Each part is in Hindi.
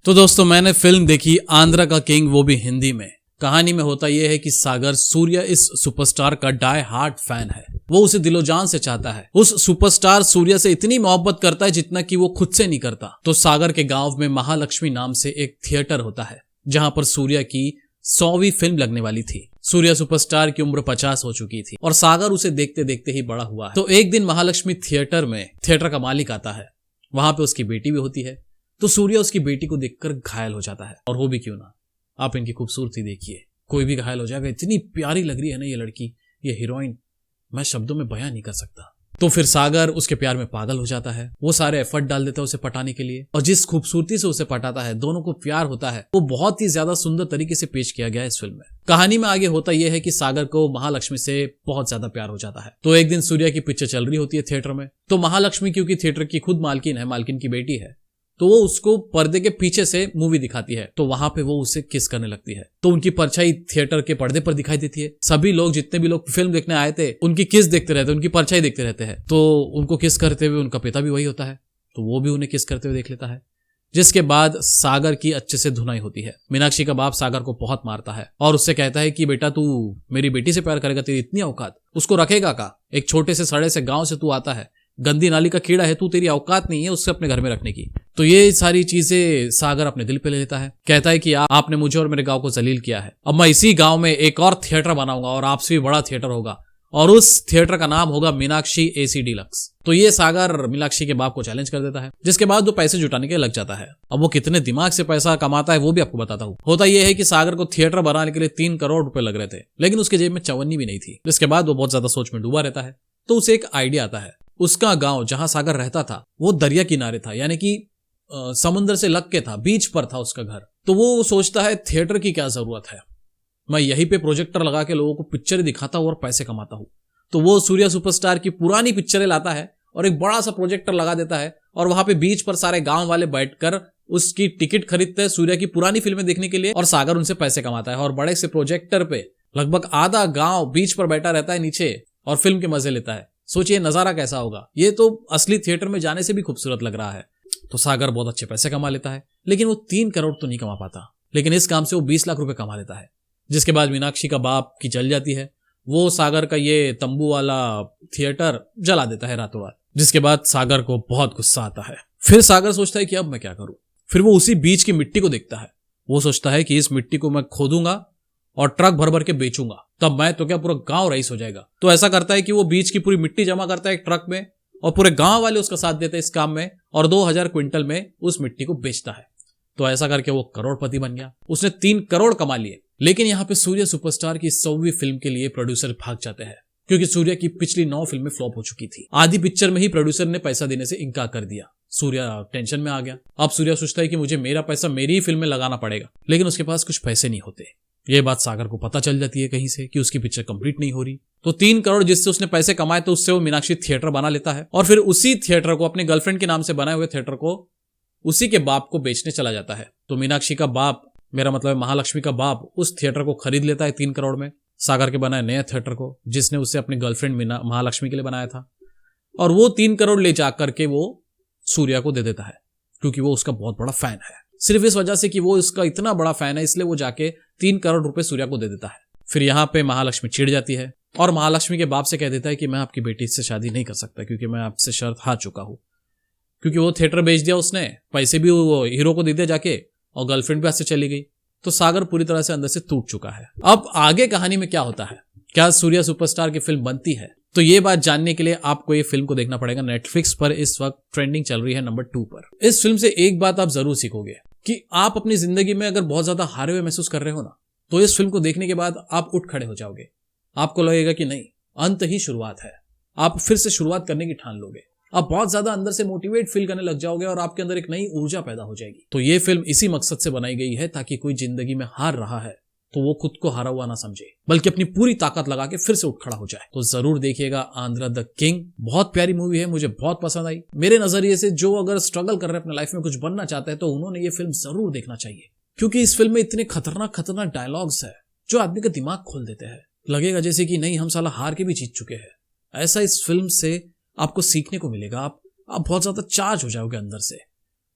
तो दोस्तों मैंने फिल्म देखी आंध्रा का किंग, वो भी हिंदी में। कहानी में होता यह है कि सागर सूर्या इस सुपरस्टार का डाई हार्ट फैन है। वो उसे दिलो जान से चाहता है। उस सुपरस्टार सूर्या से इतनी मोहब्बत करता है जितना कि वो खुद से नहीं करता। तो सागर के गांव में महालक्ष्मी नाम से एक थिएटर होता है जहां पर सूर्या की 100वीं फिल्म लगने वाली थी। सूर्या सुपरस्टार की उम्र 50 हो चुकी थी और सागर उसे देखते देखते ही बड़ा हुआ है। तो एक दिन महालक्ष्मी थिएटर में थिएटर का मालिक आता है। वहां पे उसकी बेटी भी होती है। तो सूर्या उसकी बेटी को देखकर घायल हो जाता है। और वो भी क्यों ना, आप इनकी खूबसूरती देखिए, कोई भी घायल हो जाएगा। इतनी प्यारी लग रही है ना ये लड़की, ये हीरोइन, मैं शब्दों में बयां नहीं कर सकता। तो फिर सागर उसके प्यार में पागल हो जाता है। वो सारे एफर्ट डाल देता है उसे पटाने के लिए, और जिस खूबसूरती से उसे पटाता है, दोनों को प्यार होता है, वो बहुत ही ज्यादा सुंदर तरीके से पेश किया गया है इस फिल्म में। कहानी में आगे होता यह है कि सागर को महालक्ष्मी से बहुत ज्यादा प्यार हो जाता है। तो एक दिन सूर्या की पिक्चर चल रही होती है थिएटर में। तो महालक्ष्मी क्योंकि थिएटर की खुद मालकिन है, मालकिन की बेटी है, तो वो उसको पर्दे के पीछे से मूवी दिखाती है। तो वहां पे वो उसे किस करने लगती है। तो उनकी परछाई थिएटर के पर्दे पर दिखाई देती है। सभी लोग, जितने भी लोग फिल्म देखने आए थे, उनकी किस देखते रहते हैं, उनकी परछाई देखते रहते हैं। तो उनको किस करते हुए उनका पिता भी वही होता है, तो वो भी उन्हें किस करते हुए देख लेता है। जिसके बाद सागर की अच्छे से धुनाई होती है। मीनाक्षी का बाप सागर को बहुत मारता है और उससे कहता है कि बेटा तू मेरी बेटी से प्यार करेगा, तेरी इतनी औकात, उसको रखेगा का? एक छोटे से सड़े से गांव से तू आता है, गंदी नाली का कीड़ा है तू, तेरी औकात नहीं है उससे अपने घर में रखने की। तो ये सारी चीजें सागर अपने दिल पे ले लेता है। कहता है कि आपने मुझे और मेरे गांव को जलील किया है, अब मैं इसी गांव में एक और थिएटर बनाऊंगा और आपसे भी बड़ा थिएटर होगा, और उस थिएटर का नाम होगा मीनाक्षी एसी डीलक्स। तो ये सागर मीनाक्षी के बाप को चैलेंज कर देता है। जिसके बाद वो पैसे जुटाने के लग जाता है। अब वो कितने दिमाग से पैसा कमाता है वो भी आपको बताता हूँ। होता यह है कि सागर को थिएटर बनाने के लिए 3 करोड़ रुपए लग रहे थे, लेकिन उसके जेब में चवन्नी भी नहीं थी। जिसके बाद वो बहुत ज्यादा सोच में डूबा रहता है। तो उसे एक आइडिया आता है। उसका गांव जहां सागर रहता था वो दरिया किनारे था, यानी कि समुद्र से लग के था, बीच पर था उसका घर। तो वो सोचता है थिएटर की क्या जरूरत है, मैं यहीं पे प्रोजेक्टर लगा के लोगों को पिक्चरें दिखाता हूं और पैसे कमाता हूं। तो वो सूर्या सुपरस्टार की पुरानी पिक्चरें लाता है और एक बड़ा सा प्रोजेक्टर लगा देता है, और वहां पे बीच पर सारे गांव वाले बैठकर उसकी टिकट खरीदते हैं सूर्या की पुरानी फिल्में देखने के लिए, और सागर उनसे पैसे कमाता है। और बड़े से प्रोजेक्टर पे लगभग आधा गांव बीच पर बैठा रहता है नीचे और फिल्म के मजे लेता है। सोचिए नजारा कैसा होगा। ये तो असली थिएटर में जाने से भी खूबसूरत लग रहा है। तो सागर बहुत अच्छे पैसे कमा लेता है, लेकिन वो 3 करोड़ तो नहीं कमा पाता, लेकिन इस काम से वो 20 लाख रुपए कमा लेता है। जिसके बाद मीनाक्षी का बाप की जल जाती है। वो सागर का ये तंबू वाला थिएटर जला देता है रातों रात। जिसके बाद सागर को बहुत गुस्सा आता है। फिर सागर सोचता है कि अब मैं क्या करूं। फिर वो उसी बीच की मिट्टी को देखता है। वो सोचता है कि इस मिट्टी को मैं खोदूंगा और ट्रक भर भर के बेचूंगा, तब मैं तो क्या पूरा गांव रईस हो जाएगा। तो ऐसा करता है कि वो बीच की पूरी मिट्टी जमा करता है एक ट्रक में, और पूरे गांव वाले उसका साथ देते हैं इस काम में, और 2000 क्विंटल में उस मिट्टी को बेचता है। तो ऐसा करके वो करोड़पति बन गया। उसने 3 करोड़ कमा लिए। लेकिन यहाँ पे सूर्या सुपरस्टार की 100वीं फिल्म के लिए प्रोड्यूसर भाग जाते हैं, क्योंकि सूर्या की पिछली 9 फिल्में फ्लॉप हो चुकी थी। आधी पिक्चर में ही प्रोड्यूसर ने पैसा देने से इनकार कर दिया। सूर्या टेंशन में आ गया। अब सूर्या सोचता है कि मुझे मेरा पैसा मेरी ही फिल्म में लगाना पड़ेगा, लेकिन उसके पास कुछ पैसे नहीं होते। ये बात सागर को पता चल जाती है कहीं से कि उसकी पिक्चर कंप्लीट नहीं हो रही। तो 3 करोड़ जिससे उसने पैसे कमाए, तो उससे वो मीनाक्षी थिएटर बना लेता है, और फिर उसी थिएटर को, अपने गर्लफ्रेंड के नाम से बनाए हुए थिएटर को, उसी के बाप को बेचने चला जाता है। तो मीनाक्षी का बाप, मेरा मतलब महालक्ष्मी का बाप, उस थिएटर को खरीद लेता है 3 करोड़ में, सागर के बनाए नए थिएटर को, जिसने उसे अपनी गर्लफ्रेंड महालक्ष्मी के लिए बनाया था। और वो 3 करोड़ ले जाकर के वो सूर्या को दे देता है, क्योंकि वो उसका बहुत बड़ा फैन है। सिर्फ इस वजह से कि वो इसका इतना बड़ा फैन है, इसलिए वो जाके 3 करोड़ रुपए सूर्या को दे देता है। फिर यहाँ पे महालक्ष्मी चिढ़ जाती है और महालक्ष्मी के बाप से कह देता है कि मैं आपकी बेटी से शादी नहीं कर सकता, क्योंकि मैं आपसे शर्त हार चुका हूं। क्योंकि वो थिएटर बेच दिया उसने, पैसे भी वो हीरो को दे दिया जाके, और गर्लफ्रेंड भी हाथ से चली गई। तो सागर पूरी तरह से अंदर से टूट चुका है। अब आगे कहानी में क्या होता है, क्या सूर्या सुपरस्टार की फिल्म बनती है, तो ये बात जानने के लिए आपको ये फिल्म को देखना पड़ेगा। नेटफ्लिक्स पर इस वक्त ट्रेंडिंग चल रही है नंबर 2 पर। इस फिल्म से एक बात आप जरूर सीखोगे कि आप अपनी जिंदगी में अगर बहुत ज्यादा हारे हुए महसूस कर रहे हो ना, तो इस फिल्म को देखने के बाद आप उठ खड़े हो जाओगे। आपको लगेगा कि नहीं, अंत ही शुरुआत है। आप फिर से शुरुआत करने की ठान लोगे। आप बहुत ज्यादा अंदर से मोटिवेट फील करने लग जाओगे और आपके अंदर एक नई ऊर्जा पैदा हो जाएगी। तो ये फिल्म इसी मकसद से बनाई गई है, ताकि कोई जिंदगी में हार रहा है तो वो खुद को हारा हुआ ना समझे, बल्कि अपनी पूरी ताकत लगा के फिर से उठ खड़ा हो जाए। तो जरूर देखिएगा आंध्रा द किंग। बहुत प्यारी मूवी है, मुझे बहुत पसंद आई। मेरे नजरिए से जो अगर स्ट्रगल कर रहे हैं अपने लाइफ में, कुछ बनना चाहते हैं, तो उन्होंने ये फिल्म जरूर देखना चाहिए, क्योंकि इस फिल्म में इतने खतरनाक खतरनाक डायलॉग्स है जो आदमी का दिमाग खोल देते हैं। लगेगा जैसे कि नहीं, हम साला हार के भी जीत चुके हैं। ऐसा इस फिल्म से आपको सीखने को मिलेगा। आप बहुत ज्यादा चार्ज हो जाओगे अंदर से।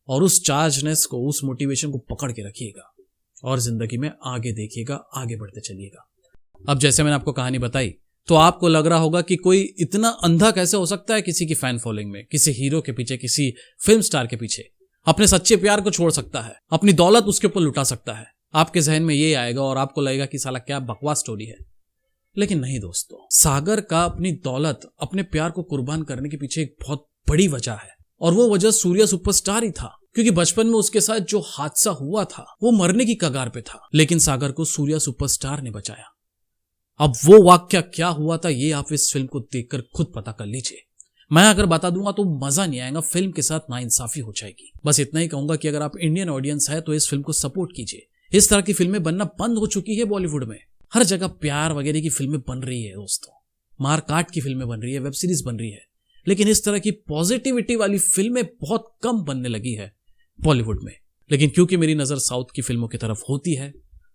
और उस चार्जनेस को, उस मोटिवेशन को पकड़ के रखिएगा और जिंदगी में आगे देखिएगा, आगे बढ़ते चलिएगा। अब जैसे मैंने आपको कहानी बताई तो आपको लग रहा होगा कि कोई इतना अंधा कैसे हो सकता है किसी की फैन फॉलोइंग में, किसी हीरो के पीछे, किसी फिल्म स्टार के पीछे, अपने सच्चे प्यार को छोड़ सकता है, अपनी दौलत उसके ऊपर लुटा सकता है। आपके जहन में ये आएगा और आपको लगेगा कि साला क्या बकवास स्टोरी है। लेकिन नहीं दोस्तों, सागर का अपनी दौलत, अपने प्यार को कुर्बान करने के पीछे एक बहुत बड़ी वजह है और वो वजह सूर्या सुपरस्टार ही था। क्योंकि बचपन में उसके साथ जो हादसा हुआ था वो मरने की कगार पे था, लेकिन सागर को सूर्या सुपरस्टार ने बचाया। अब वो वाक्या क्या हुआ था ये आप इस फिल्म को देखकर खुद पता कर लीजिए। मैं अगर बता दूंगा तो मजा नहीं आएगा, फिल्म के साथ नाइंसाफी हो जाएगी। बस इतना ही कहूंगा कि अगर आप इंडियन ऑडियंस है तो इस फिल्म को सपोर्ट कीजिए। इस तरह की फिल्में बनना बंद हो चुकी है बॉलीवुड में। हर जगह प्यार वगैरह की फिल्में बन रही है दोस्तों, मारकाट की फिल्में बन रही है, वेब सीरीज बन रही है, लेकिन इस तरह की पॉजिटिविटी वाली फिल्में बहुत कम बनने लगी है बॉलीवुड में। लेकिन क्योंकि मेरी नजर साउथ की फिल्मों की तरफ होती है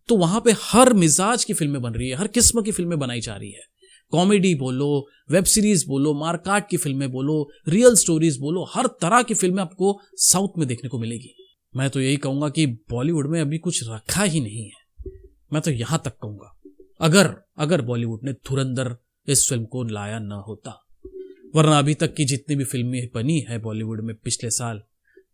तो वहां पे हर मिजाज की फिल्में बन रही है, हर किस्म की फिल्में बनाई जा रही है। कॉमेडी बोलो, वेब सीरीज बोलो, मारकाट की फिल्में बोलो, रियल स्टोरीज बोलो, हर तरह की फिल्में आपको साउथ में देखने को मिलेगी। मैं तो यही कहूंगा कि बॉलीवुड में अभी कुछ रखा ही नहीं है। मैं तो यहां तक कहूंगा अगर बॉलीवुड ने धुरंधर इस फिल्म को लाया ना होता, वरना अभी तक की जितनी भी फिल्में बनी है बॉलीवुड में पिछले साल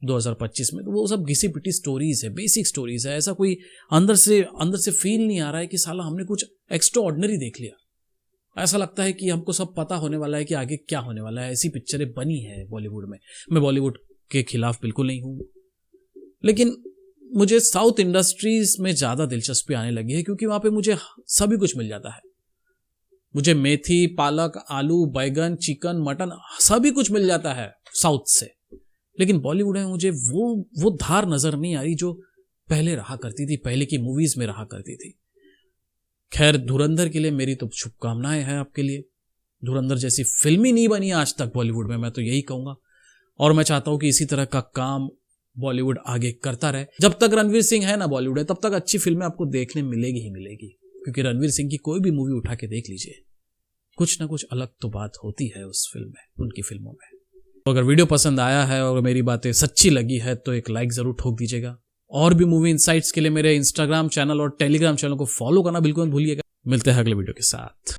2025 में, तो वो सब घिसी पिटी स्टोरीज है, बेसिक स्टोरीज है। ऐसा कोई अंदर से फील नहीं आ रहा है कि साला हमने कुछ एक्स्ट्रा ऑर्डिनरी देख लिया। ऐसा लगता है कि हमको सब पता होने वाला है कि आगे क्या होने वाला है। ऐसी पिक्चरें बनी है बॉलीवुड में। मैं बॉलीवुड के खिलाफ बिल्कुल नहीं हूं, लेकिन मुझे साउथ इंडस्ट्रीज में ज्यादा दिलचस्पी आने लगी है क्योंकि वहां पे मुझे सभी कुछ मिल जाता है। मुझे मेथी, पालक, आलू, बैगन, चिकन, मटन सभी कुछ मिल जाता है साउथ से। लेकिन बॉलीवुड में मुझे वो धार नजर नहीं आ रही जो पहले रहा करती थी, पहले की मूवीज में रहा करती थी। खैर, धुरंधर के लिए मेरी तो शुभकामनाएं हैं आपके लिए। धुरंधर जैसी फिल्म ही नहीं बनी आज तक बॉलीवुड में, मैं तो यही कहूंगा। और मैं चाहता हूं कि इसी तरह का काम बॉलीवुड आगे करता रहे। जब तक रणवीर सिंह है ना बॉलीवुड है, तब तक अच्छी फिल्में आपको देखने मिलेगी ही मिलेगी। क्योंकि रणवीर सिंह की कोई भी मूवी उठा के देख लीजिए, कुछ ना कुछ अलग तो बात होती है उस फिल्म में, उनकी फिल्मों में। तो अगर वीडियो पसंद आया है और मेरी बातें सच्ची लगी है तो एक लाइक जरूर ठोक दीजिएगा। और भी मूवी इनसाइट्स के लिए मेरे इंस्टाग्राम चैनल और टेलीग्राम चैनल को फॉलो करना बिल्कुल मत भूलिएगा। मिलते हैं अगले वीडियो के साथ।